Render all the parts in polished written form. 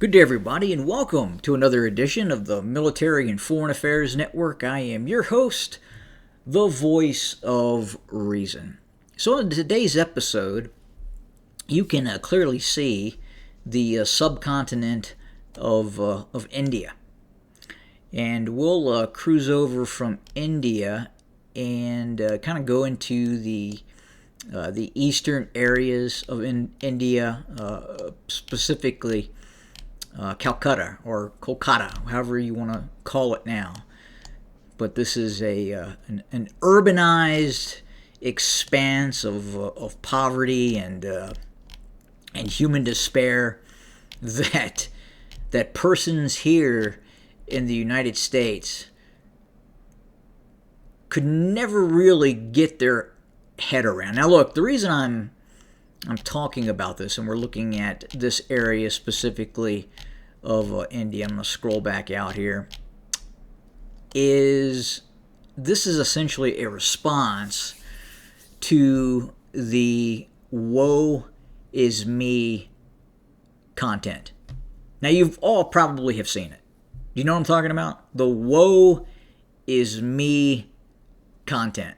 Good day, everybody, and welcome to another edition of the Military and Foreign Affairs Network. I am your host, the voice of reason. So, in today's episode, you can clearly see the subcontinent of India. And we'll cruise over from India and kind of go into the eastern areas of India, specifically Calcutta or Kolkata, however you want to call it now. But this is an urbanized expanse of poverty and human despair that persons here in the United States could never really get their head around. Now, look, the reason I'm talking about this, and we're looking at this area specifically of India, I'm going to scroll back out here, is this is essentially a response to the woe is me content. Now, you've all probably have seen it. Do you know what I'm talking about? The woe is me content.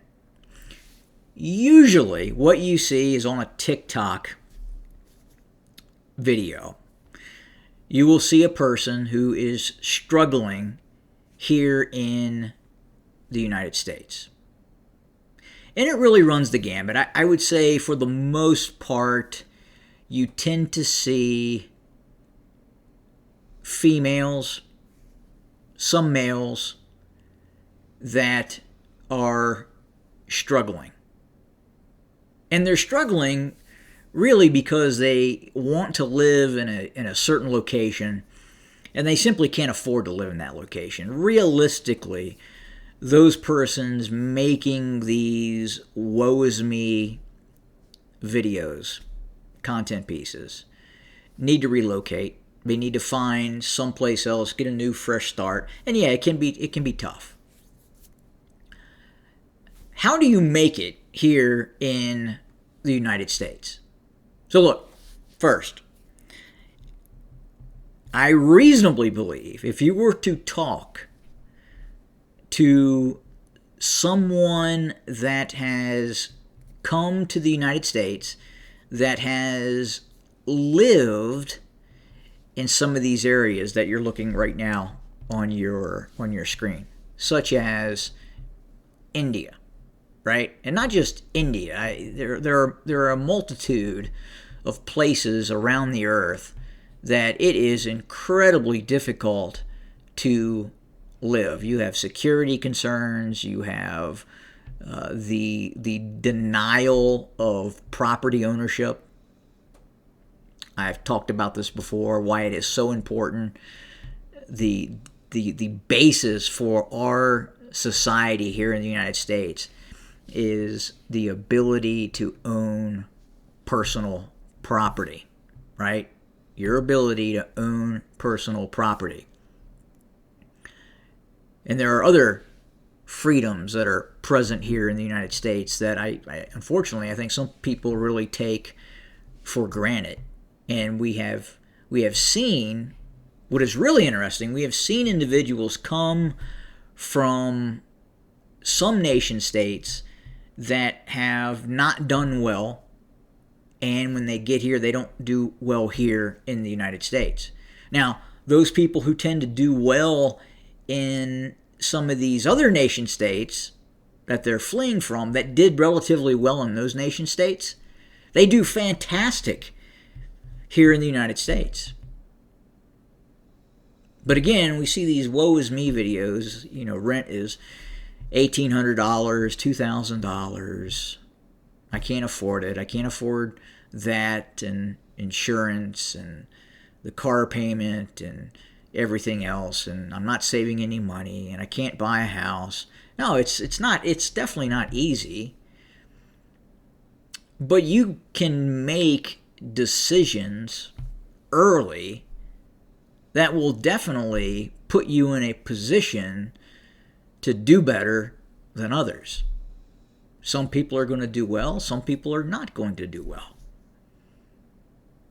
Usually, what you see is on a TikTok video. You will see a person who is struggling here in the United States. And it really runs the gambit. I would say for the most part, you tend to see females, some males, that are struggling. And they're struggling really because they want to live in a certain location, and they simply can't afford to live in that location. Realistically, those persons making these woe is me videos, content pieces, need to relocate. They need to find someplace else, get a new, fresh start. And yeah, it can be tough. How do you make it here in the United States? So look, first, I reasonably believe if you were to talk to someone that has come to the United States, that has lived in some of these areas that you're looking right now on your screen, such as India, right? And not just India. There are a multitude of places around the earth that it is incredibly difficult to live. You have security concerns. You have the denial of property ownership. I've talked about this before, why it is so important. The basis for our society here in the United States is the ability to own personal property, right? Your ability to own personal property. And there are other freedoms that are present here in the United States that unfortunately, I think some people really take for granted. And we have seen, what is really interesting, we have seen individuals come from some nation states that have not done well, and when they get here, they don't do well here in the United States. Now, those people who tend to do well in some of these other nation states that they're fleeing from, that did relatively well in those nation states, they do fantastic here in the United States. But again, we see these woe is me videos. Rent is $1,800, $2,000. I can't afford it. I can't afford that, and insurance and the car payment and everything else, and I'm not saving any money, and I can't buy a house. No, it's definitely not easy. But you can make decisions early that will definitely put you in a position to do better than others. Some people are going to do well, some people are not going to do well.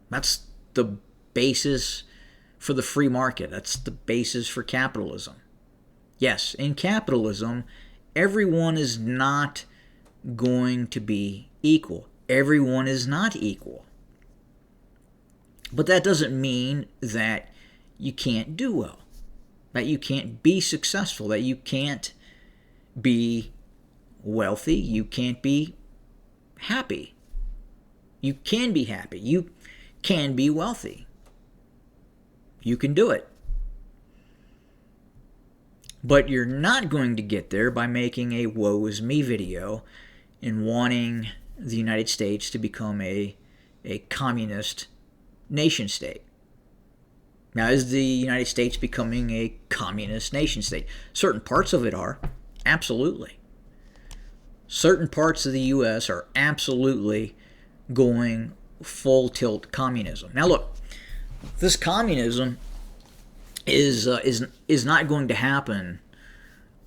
That's the basis for the free market. That's the basis for capitalism. Yes, in capitalism, everyone is not going to be equal. Everyone is not equal. But that doesn't mean that you can't do well, that you can't be successful, that you can't be wealthy, you can't be happy. You can be happy. You can be wealthy. You can do it. But you're not going to get there by making a woe is me video and wanting the United States to become a communist nation state. Now, is the United States becoming a communist nation state? Certain parts of it are. Absolutely. Certain parts of the U.S. are absolutely going full tilt communism. Now, look, this communism is not going to happen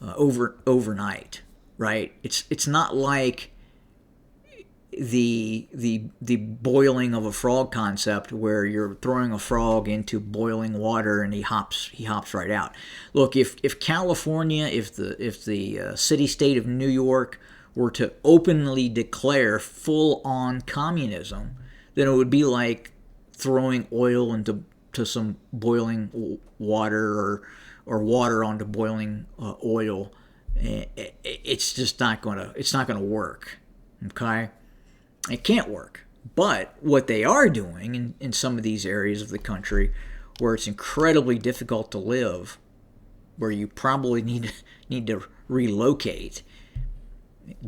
overnight, right? It's not like the boiling of a frog concept where you're throwing a frog into boiling water and he hops right out. Look, if California, if the city state of New York were to openly declare full-on communism, then it would be like throwing oil into some boiling water or water onto boiling oil. It's just not gonna work. Okay, it can't work. But what they are doing in some of these areas of the country where it's incredibly difficult to live, where you probably need to relocate,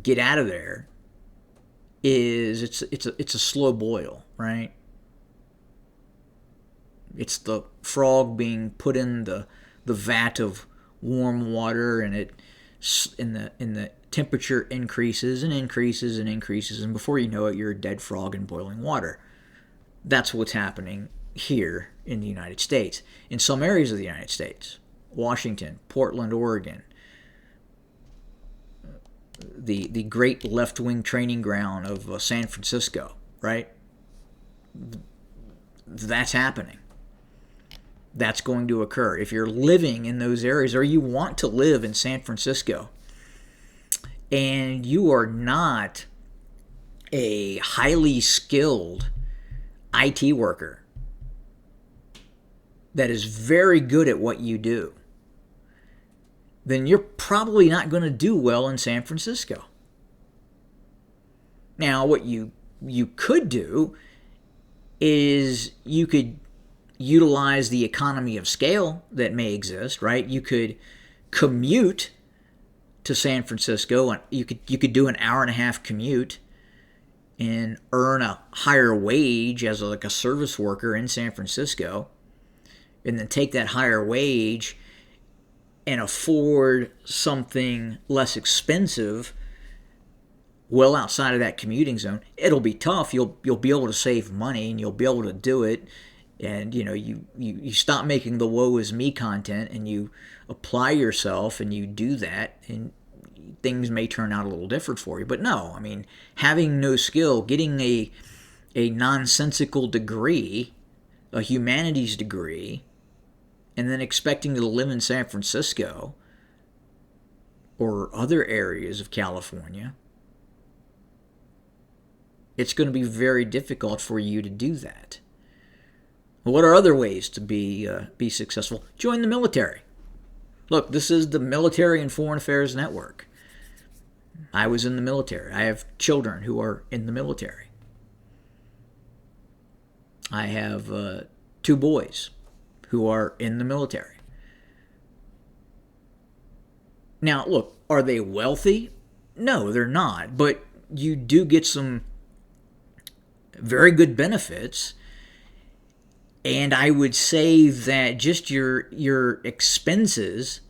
get out of there, is it's a slow boil, right? It's the frog being put in the vat of warm water, and the temperature increases and increases and increases, and before you know it, you're a dead frog in boiling water. That's what's happening here in the United States. In some areas of the United States, Washington, Portland, Oregon, the great left-wing training ground of San Francisco, right? That's happening. That's going to occur. If you're living in those areas, or you want to live in San Francisco, and you are not a highly skilled IT worker that is very good at what you do, then you're probably not going to do well in San Francisco. Now, what you could do is you could utilize the economy of scale that may exist, right? You could commute to San Francisco, and you could do an hour and a half commute and earn a higher wage as like a service worker in San Francisco, and then take that higher wage and afford something less expensive well outside of that commuting zone. It'll be tough. You'll be able to save money, and you'll be able to do it. And you stop making the woe is me content, and you apply yourself, and you do that, and things may turn out a little different for you. But no, I mean, having no skill, getting a nonsensical degree, a humanities degree, and then expecting to live in San Francisco or other areas of California, it's going to be very difficult for you to do that. What are other ways to be successful? Join the military. Look, this is the Military and Foreign Affairs Network. I was in the military. I have children who are in the military. I have 2 boys who are in the military. Now, look, are they wealthy? No, they're not. But you do get some very good benefits. And I would say that just your expenses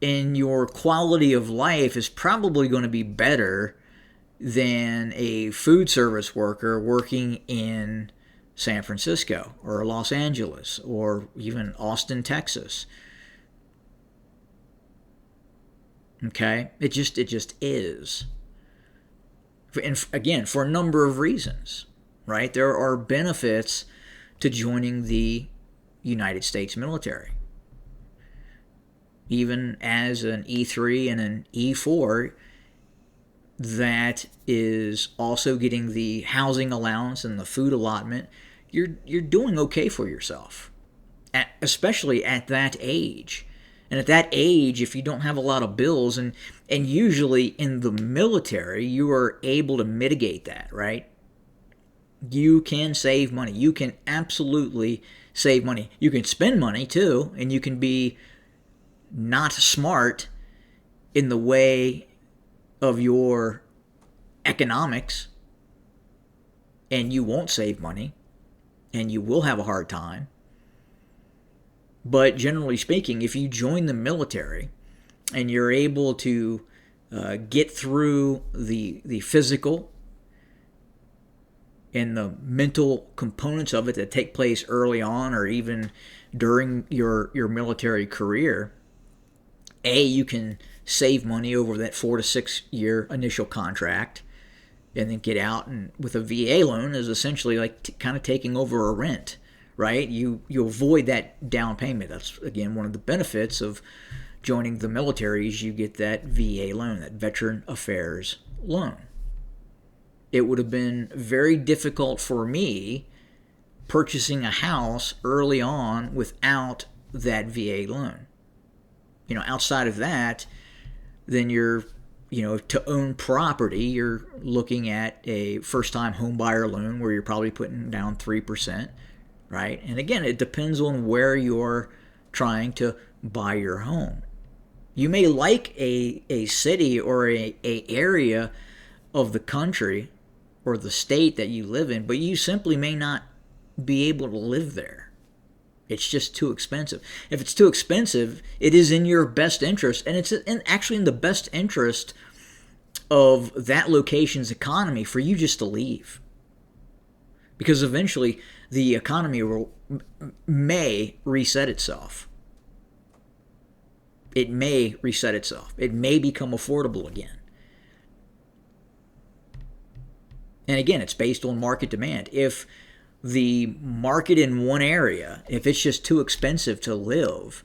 and your quality of life is probably going to be better than a food service worker working in San Francisco or Los Angeles or even Austin, Texas. Okay? It just is. And again, for a number of reasons, right? There are benefits to joining the United States military. Even as an E3 and an E4, that is also getting the housing allowance and the food allotment, you're doing okay for yourself, especially at that age. And at that age, if you don't have a lot of bills, and usually in the military, you are able to mitigate that, right? You can save money. You can absolutely save money. You can spend money too, and you can be not smart in the way of your economics, and you won't save money, and you will have a hard time. But generally speaking, if you join the military and you're able to get through the physical and the mental components of it that take place early on or even during your military career, you can save money over that 4 to 6 year initial contract, and then get out, and with a VA loan is essentially like kind of taking over a rent, right? You avoid that down payment. That's, again, one of the benefits of joining the military is you get that VA loan, that Veteran Affairs loan. It would have been very difficult for me purchasing a house early on without that VA loan. Outside of that, then to own property, you're looking at a first-time home buyer loan where you're probably putting down 3%, right? And again, it depends on where you're trying to buy your home. You may like a city or a area of the country or the state that you live in, but you simply may not be able to live there. It's just too expensive. If it's too expensive, it is in your best interest, and it's actually in the best interest of that location's economy for you just to leave. Because eventually the economy may reset itself. It may reset itself. It may become affordable again. And again, it's based on market demand. If the market in one area, if it's just too expensive to live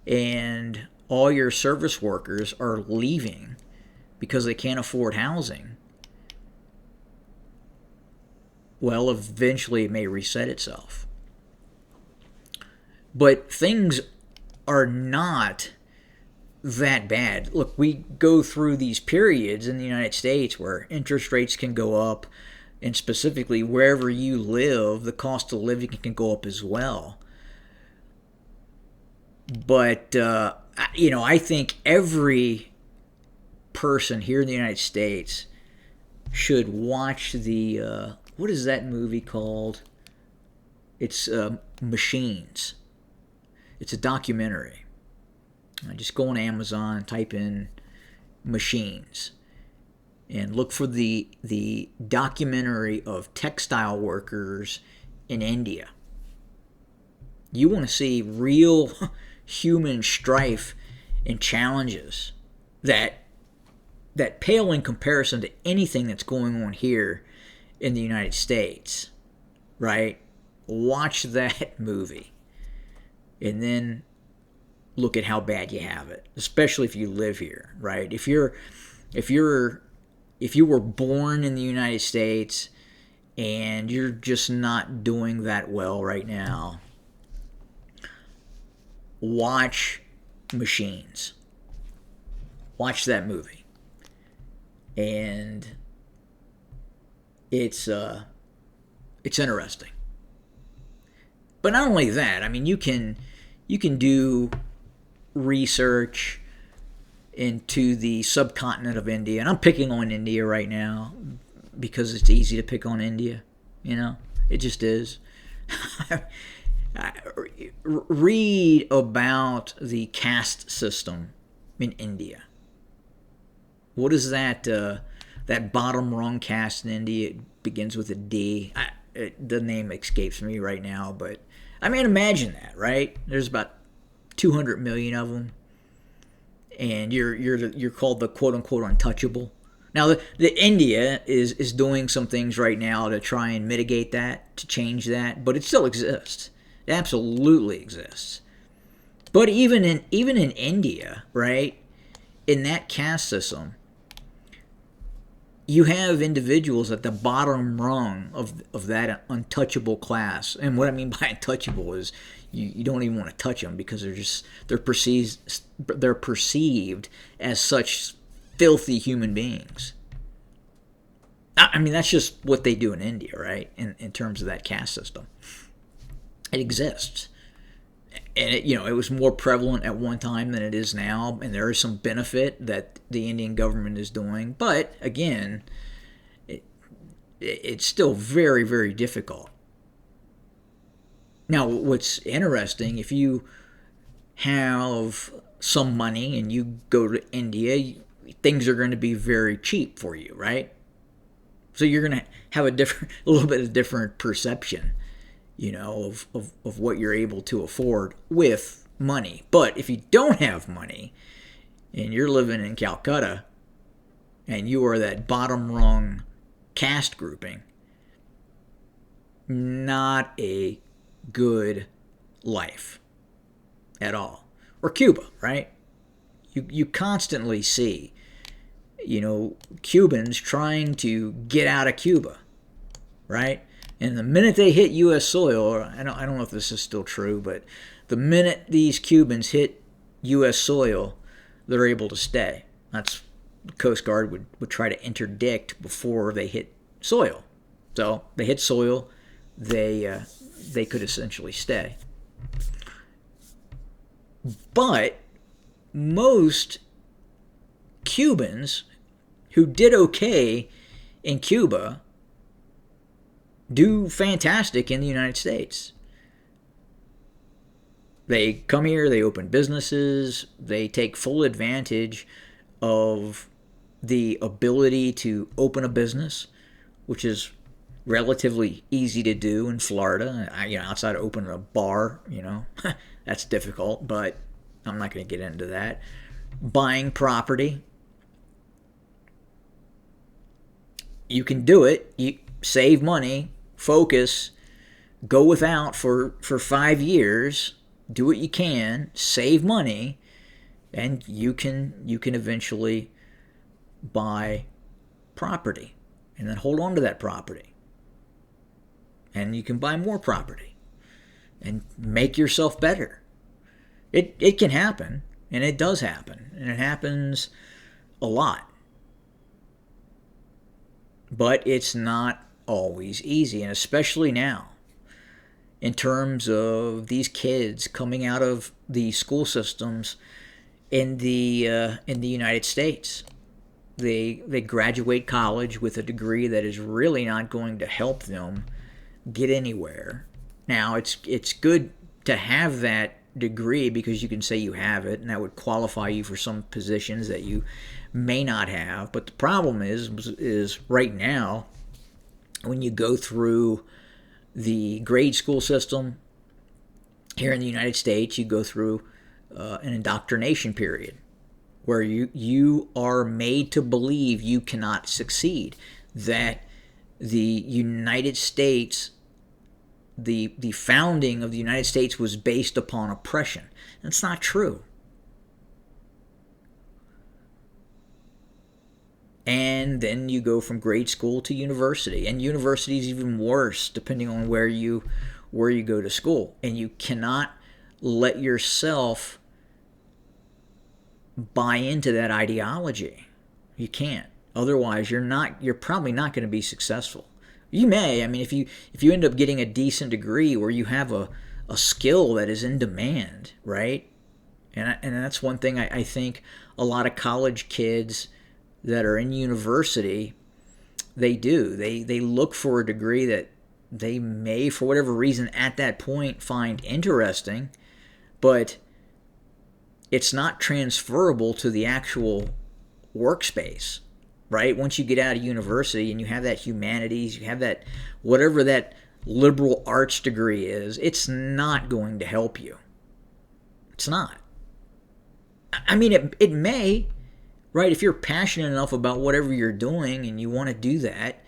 and all your service workers are leaving because they can't afford housing, well, eventually it may reset itself. But things are not that bad. Look, we go through these periods in the United States where interest rates can go up, and specifically wherever you live, the cost of living can go up as well. But, I think every person here in the United States should watch the, what is that movie called? It's Machines. It's a documentary. Just go on Amazon, type in Machines, and look for the documentary of textile workers in India. You want to see real human strife and challenges that pale in comparison to anything that's going on here in the United States, right? Watch that movie, and then look at how bad you have it, especially if you live here, right? If you were born in the United States and you're just not doing that well right now, watch Machines. Watch that movie. And it's interesting. But not only that, I mean, you can do research into the subcontinent of India, and I'm picking on India right now because it's easy to pick on India. It just is. Read about the caste system in India. What is that? That bottom rung caste in India, it begins with a D. The name escapes me right now, but I mean, imagine that, right? There's about 200 million of them, and you're called the quote unquote untouchable. Now, the India is doing some things right now to try and mitigate that, to change that, but it still exists. It absolutely exists. But even in India, right, in that caste system, you have individuals at the bottom rung of that untouchable class. And what I mean by untouchable is you don't even want to touch them because they're perceived as such filthy human beings. I mean, that's just what they do in India, right? In terms of that caste system. It exists. And it was more prevalent at one time than it is now, and there is some benefit that the Indian government is doing. But again, it's still very, very difficult. Now, what's interesting, if you have some money and you go to India, things are going to be very cheap for you, right? So you're going to have a little bit of different perception, of what you're able to afford with money. But if you don't have money and you're living in Calcutta and you are that bottom rung caste grouping, not a good life at all. Or Cuba, right? You constantly see, Cubans trying to get out of Cuba, right? And the minute they hit U.S. soil, I don't know if this is still true, but the minute these Cubans hit U.S. soil, they're able to stay. That's the Coast Guard would try to interdict before they hit soil. So they hit soil, they could essentially stay. But most Cubans who did okay in Cuba do fantastic in the United States. They come here, they open businesses, they take full advantage of the ability to open a business, which is relatively easy to do in Florida. Outside of opening a bar, that's difficult, but I'm not going to get into that. Buying property, you can do it. You save money, focus, go without for 5 years, do what you can, save money, and you can eventually buy property and then hold on to that property. And you can buy more property and make yourself better. It can happen, and it does happen, and it happens a lot. But it's not always easy, and especially now, in terms of these kids coming out of the school systems in the United States. They graduate college with a degree that is really not going to help them get anywhere. Now, it's good to have that degree because you can say you have it, and that would qualify you for some positions that you may not have. But the problem is right now, when you go through the grade school system here in the United States, you go through an indoctrination period where you are made to believe you cannot succeed, that the United States, the founding of the United States was based upon oppression. That's not true. And then you go from grade school to university, and university is even worse depending on where you go to school. And you cannot let yourself buy into that ideology. You can't. Otherwise, you're probably not going to be successful. You may. I mean, if you end up getting a decent degree where you have a skill that is in demand, right? And that's one thing I think a lot of college kids that are in university, they do. They look for a degree that they may, for whatever reason, at that point find interesting, but it's not transferable to the actual workspace, right? Once you get out of university and you have that humanities, you have that whatever that liberal arts degree is, it's not going to help you. It's not. I mean, it may, right? If you're passionate enough about whatever you're doing and you want to do that,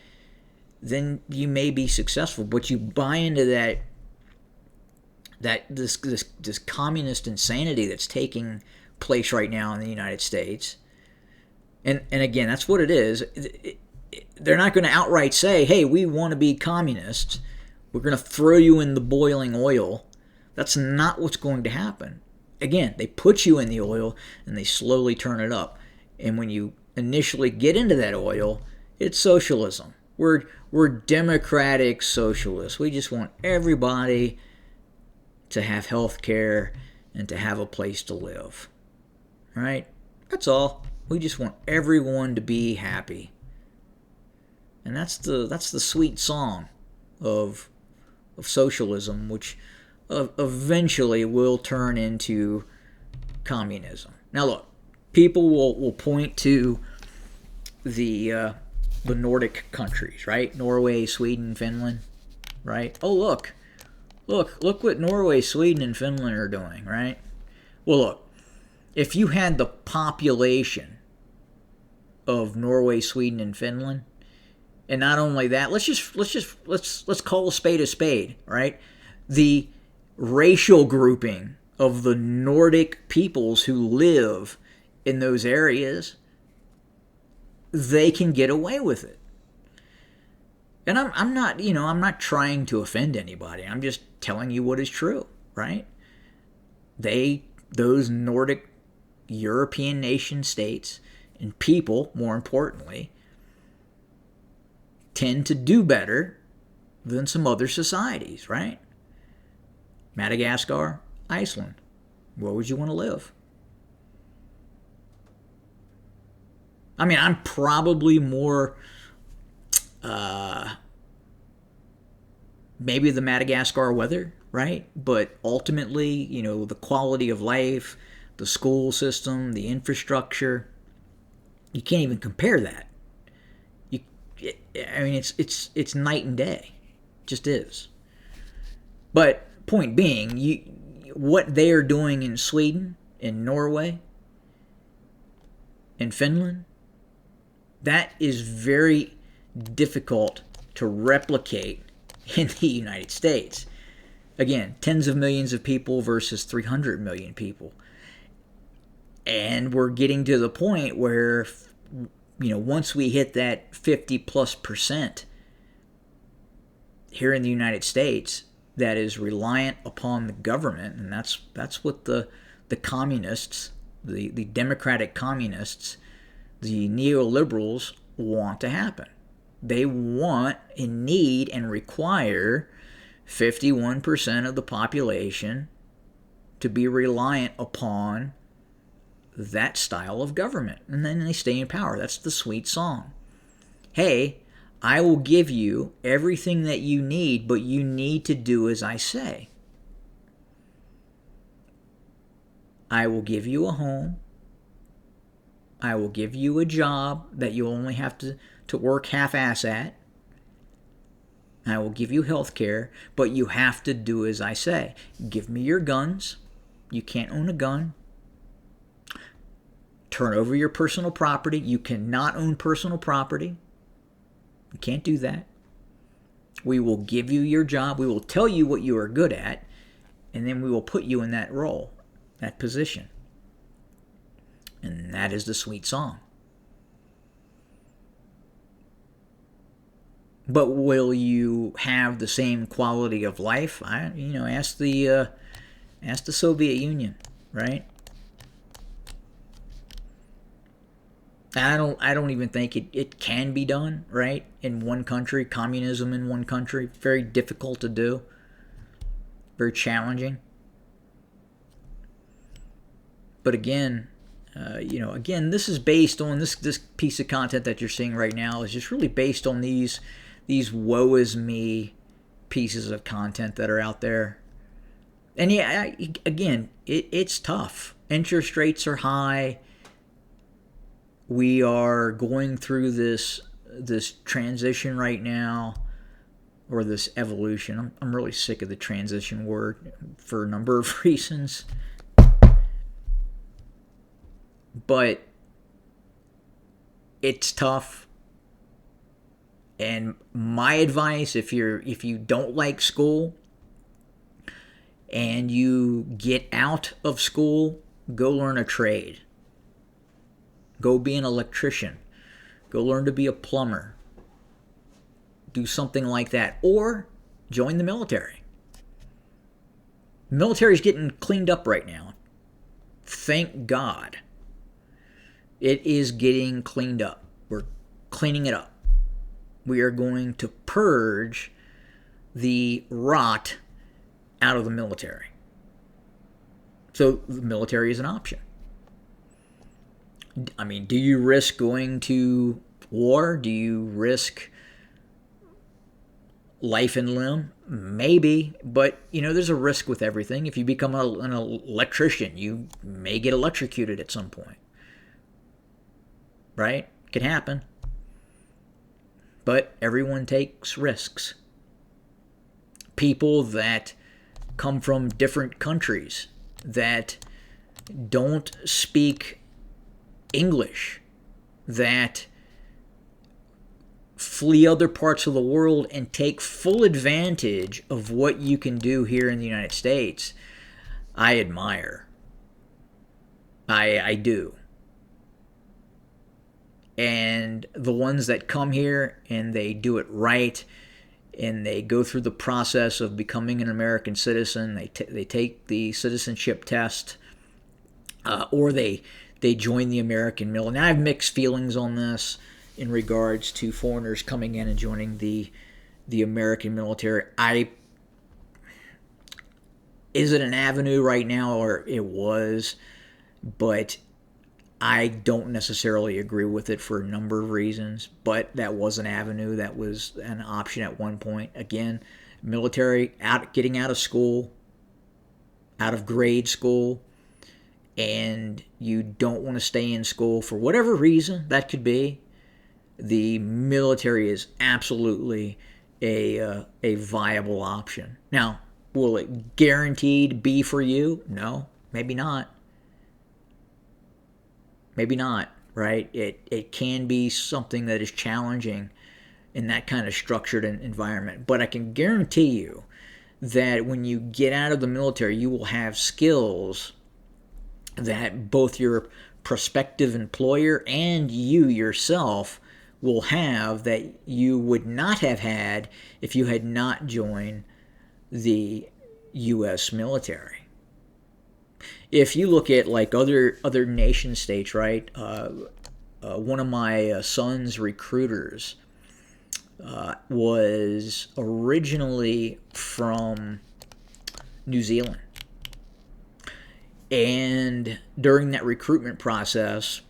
then you may be successful. But you buy into that this communist insanity that's taking place right now in the United States. And again, that's what it is. They're not going to outright say, hey, we want to be communists. We're going to throw you in the boiling oil. That's not what's going to happen. Again, they put you in the oil and they slowly turn it up. And when you initially get into that oil, it's socialism. We're democratic socialists. We just want everybody to have health care and to have a place to live. All right? That's all. We just want everyone to be happy. And that's the sweet song of socialism, which eventually will turn into communism. Now look, people will point to the Nordic countries, right? Norway, Sweden, Finland, right? Oh, look what Norway, Sweden, and Finland are doing, right? Well, look, if you had the population of Norway, Sweden, and Finland, and not only that, let's call a spade, right? The racial grouping of the Nordic peoples who live in those areas, they can get away with it. And I'm not trying to offend anybody. I'm just telling you what is true, right? Those Nordic European nation states and people, more importantly, tend to do better than some other societies, right? Madagascar, Iceland. Where would you want to live? I mean, I'm probably more maybe the Madagascar weather, right? But ultimately, the quality of life, the school system, the infrastructure, you can't even compare that. It's night and day. It just is. But point being, what they are doing in Sweden, in Norway, in Finland, that is very difficult to replicate in the United States. Again, tens of millions of people versus 300 million people. And we're getting to the point where, once we hit that 50+% here in the United States that is reliant upon the government, and that's what the communists, the democratic communists, the neoliberals want to happen. They want and need and require 51% of the population to be reliant upon that style of government. And then they stay in power. That's the sweet song. Hey, I will give you everything that you need, but you need to do as I say. I will give you a home. I will give you a job that you only have to work half-ass at. I will give you health care, but you have to do as I say. Give me your guns. You can't own a gun. Turn over your personal property. You cannot own personal property. You can't do that. We will give you your job. We will tell you what you are good at, and then we will put you in that role, that position. And that is the sweet song. But will you have the same quality of life? Ask the Soviet Union, right? I don't even think it can be done, right? In one country, communism in one country, very difficult to do, very challenging. But again, this is based on this piece of content that you're seeing right now is just really based on these woe is me pieces of content that are out there. And yeah, it's tough. Interest rates are high. We are going through this transition right now, or this evolution. I'm really sick of the transition word for a number of reasons. But it's tough. And my advice, if you don't like school and you get out of school, go learn a trade. Go be an electrician. Go learn to be a plumber. Do something like that. Or join the military. The military's getting cleaned up right now. Thank God. It is getting cleaned up. We're cleaning it up. We are going to purge the rot out of the military. So the military is an option. I mean, do you risk going to war? Do you risk life and limb? Maybe, but there's a risk with everything. If you become an electrician, you may get electrocuted at some point. Right? It can happen. But everyone takes risks. People that come from different countries that don't speak English, that flee other parts of the world and take full advantage of what you can do here in the United States, I admire. I do. And the ones that come here and they do it right, and they go through the process of becoming an American citizen, they take the citizenship test, or they join the American military. Now, I have mixed feelings on this in regards to foreigners coming in and joining the American military. Is it an avenue right now, or it was? But I don't necessarily agree with it for a number of reasons, but that was an avenue, that was an option at one point. Again, military, getting out of school, out of grade school, and you don't want to stay in school for whatever reason that could be, the military is absolutely a viable option. Now, will it guaranteed be for you? No, maybe not. Maybe not, right? It can be something that is challenging in that kind of structured environment. But I can guarantee you that when you get out of the military, you will have skills that both your prospective employer and you yourself will have that you would not have had if you had not joined the U.S. military. If you look at like other nation states, right? One of my son's recruiters was originally from New Zealand, and during that recruitment process,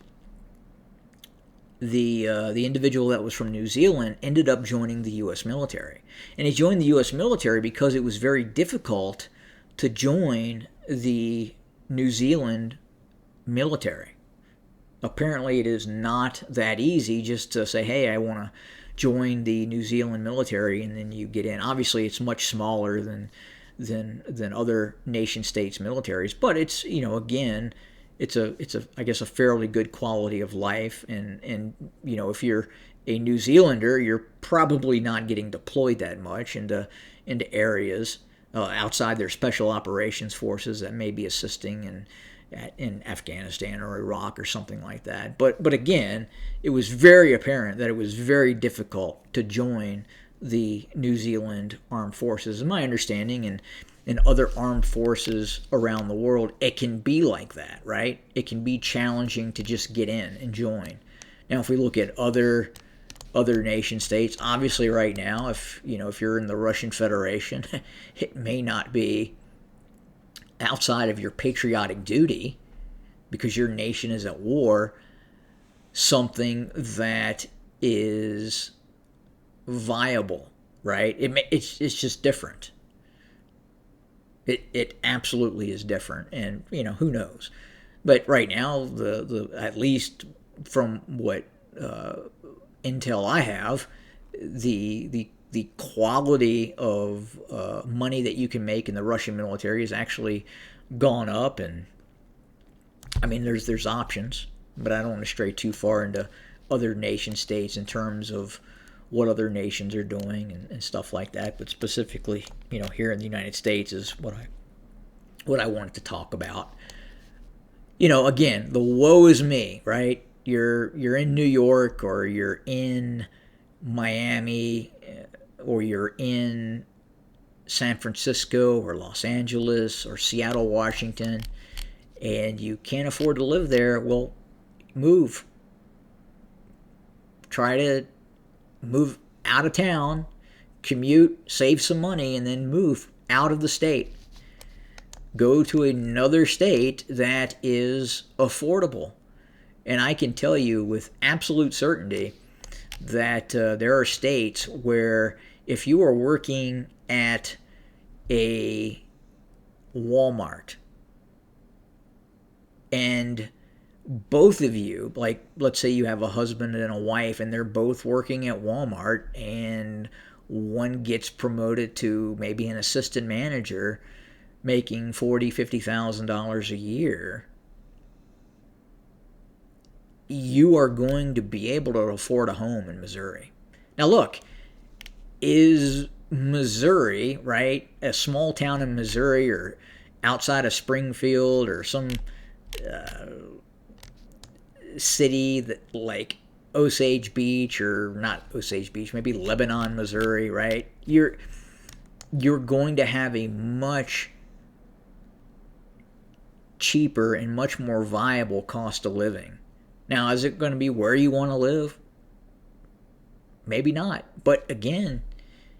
the individual that was from New Zealand ended up joining the U.S. military, and he joined the U.S. military because it was very difficult to join the New Zealand military. Apparently, it is not that easy just to say, hey, I want to join the New Zealand military, and then you get in. Obviously, it's much smaller than other nation states militaries, but it's, again, it's a I guess a fairly good quality of life, and if you're a New Zealander, you're probably not getting deployed that much into areas outside their special operations forces that may be assisting in Afghanistan or Iraq or something like that. But again, it was very apparent that it was very difficult to join the New Zealand Armed Forces. In my understanding, and in other armed forces around the world, it can be like that, right? It can be challenging to just get in and join. Now, if we look at other nation states, obviously right now, if you're in the Russian Federation, it may not be outside of your patriotic duty because your nation is at war, something that is viable, right? It's just different. It absolutely is different, and who knows? But right now, the at least from what intel I have, the quality of money that you can make in the Russian military has actually gone up, and I mean there's options, but I don't want to stray too far into other nation states in terms of what other nations are doing and stuff like that. But specifically, here in the United States is what what I wanted to talk about. Again, the woe is me, right? You're in New York, or you're in Miami, or you're in San Francisco or Los Angeles or Seattle, Washington, and you can't afford to live there. Well, move. Try to move out of town, commute, save some money, and then move out of the state. Go to another state that is affordable. And I can tell you with absolute certainty that there are states where if you are working at a Walmart and both of you, like let's say you have a husband and a wife and they're both working at Walmart, and one gets promoted to maybe an assistant manager making $40,000-$50,000 a year, you are going to be able to afford a home in Missouri. Now look, is Missouri, right, a small town in Missouri or outside of Springfield or some city that like Osage Beach, or not Osage Beach, maybe Lebanon, Missouri, right? You're going to have a much cheaper and much more viable cost of living. Now, is it going to be where you want to live? Maybe not. But again,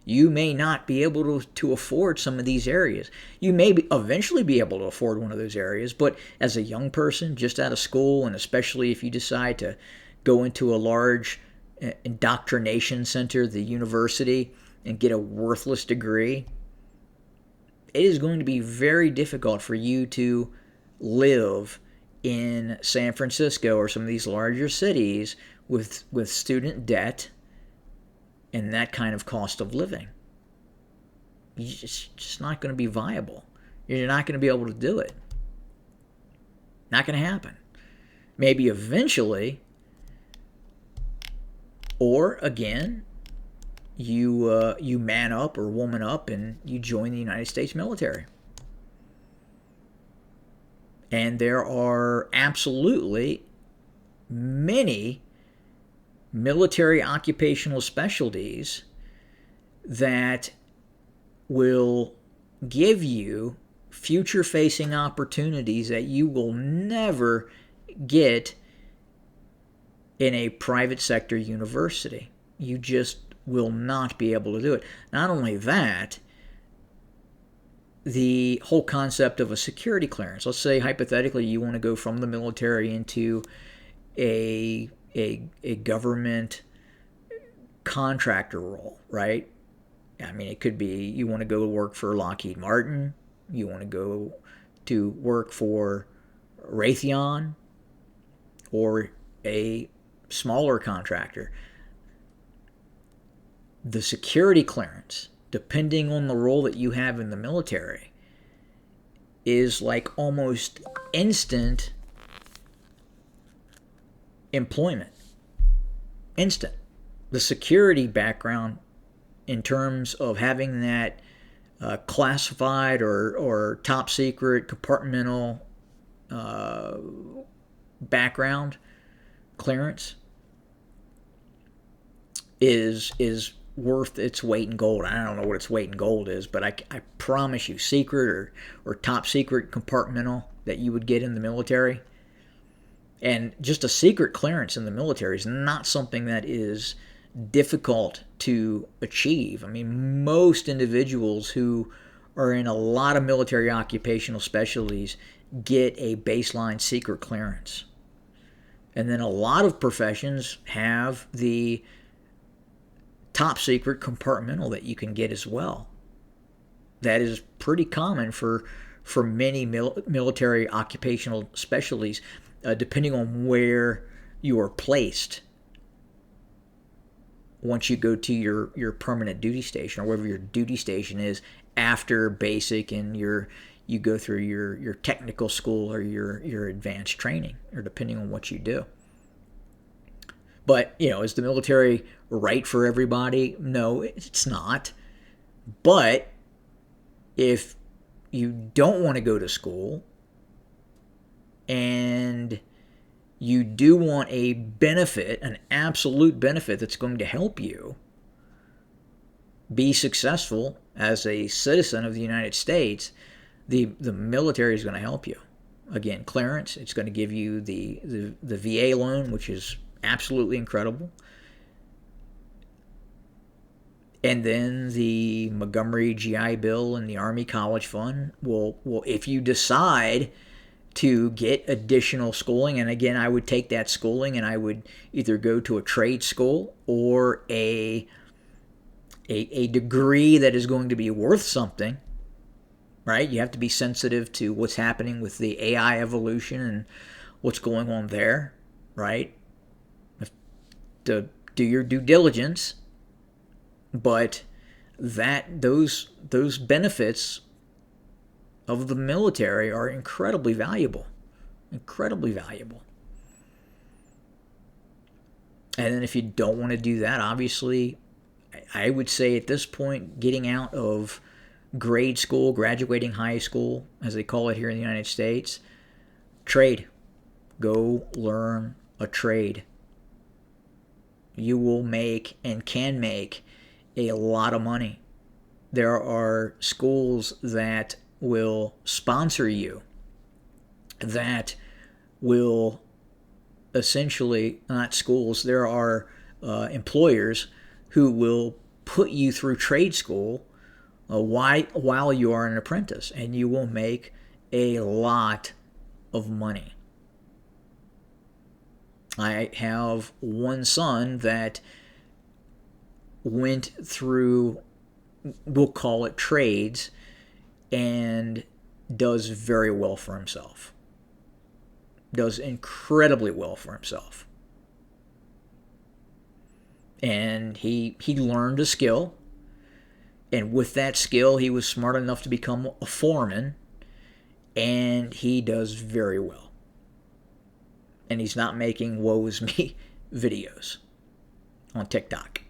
you may not be able to afford some of these areas. You may eventually be able to afford one of those areas, but as a young person just out of school, and especially if you decide to go into a large indoctrination center, the university, and get a worthless degree, it is going to be very difficult for you to live in San Francisco or some of these larger cities with student debt and that kind of cost of living. It's just not going to be viable. You're not going to be able to do it. Not going to happen. Maybe eventually, or again, you man up or woman up and you join the United States military. And there are absolutely many military occupational specialties that will give you future-facing opportunities that you will never get in a private sector university. You just will not be able to do it. Not only that, the whole concept of a security clearance. Let's say hypothetically you want to go from the military into a government contractor role, right? I mean, it could be you want to go work for Lockheed Martin, you want to go to work for Raytheon, or a smaller contractor. The security clearance, depending on the role that you have in the military, is like almost instant employment. Instant. The security background in terms of having that classified or top secret compartmental background clearance is worth its weight in gold. I don't know what its weight in gold is, but I promise you, secret or top secret compartmental that you would get in the military, and just a secret clearance in the military is not something that is difficult to achieve. I mean, most individuals who are in a lot of military occupational specialties get a baseline secret clearance. And then a lot of professions have the top secret compartmental that you can get as well. That is pretty common for many military occupational specialties, depending on where you are placed once you go to your permanent duty station, or wherever your duty station is after basic and you go through your technical school or your advanced training, or depending on what you do. But, is the military right for everybody? No, it's not. But if you don't want to go to school and you do want a benefit, an absolute benefit that's going to help you be successful as a citizen of the United States, the military is going to help you. Again, clearance, it's going to give you the VA loan, which is absolutely incredible. And then the Montgomery GI Bill and the Army College Fund will if you decide to get additional schooling, and again, I would take that schooling and I would either go to a trade school or a degree that is going to be worth something, right? You have to be sensitive to what's happening with the AI evolution and what's going on there, right? To do your due diligence, but those benefits of the military are incredibly valuable, incredibly valuable. And then if you don't want to do that, obviously, I would say at this point, getting out of grade school, graduating high school, as they call it here in the United States, trade. Go learn a trade. You will make and can make a lot of money. There are schools that will sponsor you, that will essentially, not schools, there are employers who will put you through trade school while you are an apprentice, and you will make a lot of money. I have one son that went through, we'll call it trades, and does very well for himself. Does incredibly well for himself. And he learned a skill, and with that skill, he was smart enough to become a foreman, and he does very well. And he's not making woe is me videos on TikTok.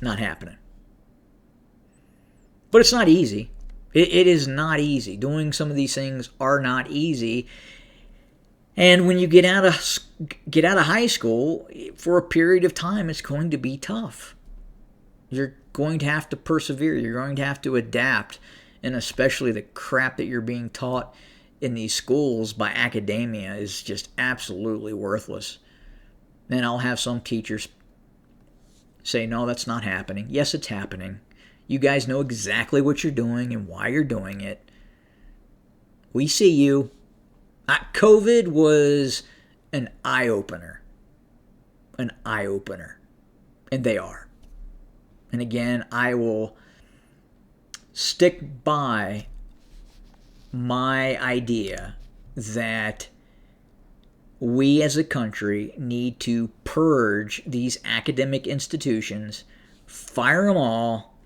Not happening. But it's not easy. It is not easy. Doing some of these things are not easy. And when you get out of high school, for a period of time, it's going to be tough. You're going to have to persevere. You're going to have to adapt. And especially the crap that you're being taught in these schools by academia is just absolutely worthless. And I'll have some teachers say, no, that's not happening. Yes, it's happening. You guys know exactly what you're doing and why you're doing it. We see you. COVID was an eye-opener. An eye-opener. And they are. And again, I will stick by my idea that we as a country need to purge these academic institutions, fire them all,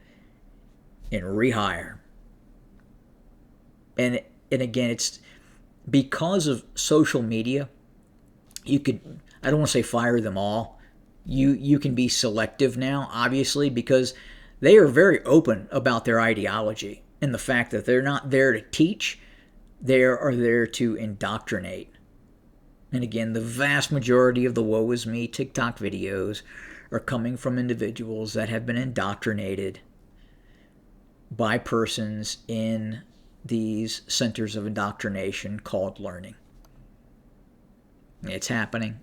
and rehire. And again, it's because of social media. I don't want to say fire them all. You can be selective now, obviously, because they are very open about their ideology and the fact that they're not there to teach, they are there to indoctrinate. And again, the vast majority of the woe is me TikTok videos are coming from individuals that have been indoctrinated by persons in these centers of indoctrination called learning. It's happening.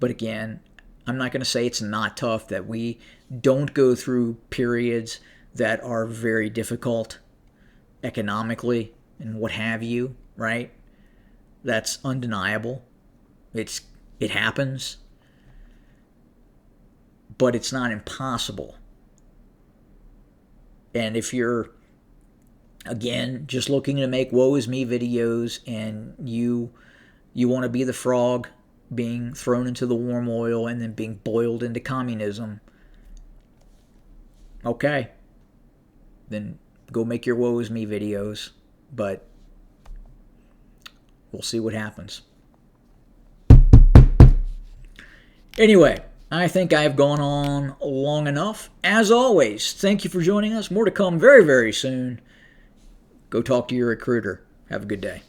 But again, I'm not going to say it's not tough, that we don't go through periods that are very difficult economically and what have you, right? That's undeniable. It happens. But it's not impossible. And if you're, again, just looking to make woe is me videos and you want to be the frog being thrown into the warm oil and then being boiled into communism, okay, then go make your woe is me videos. But we'll see what happens. Anyway, I think I've gone on long enough. As always, thank you for joining us. More to come very, very soon. Go talk to your recruiter. Have a good day.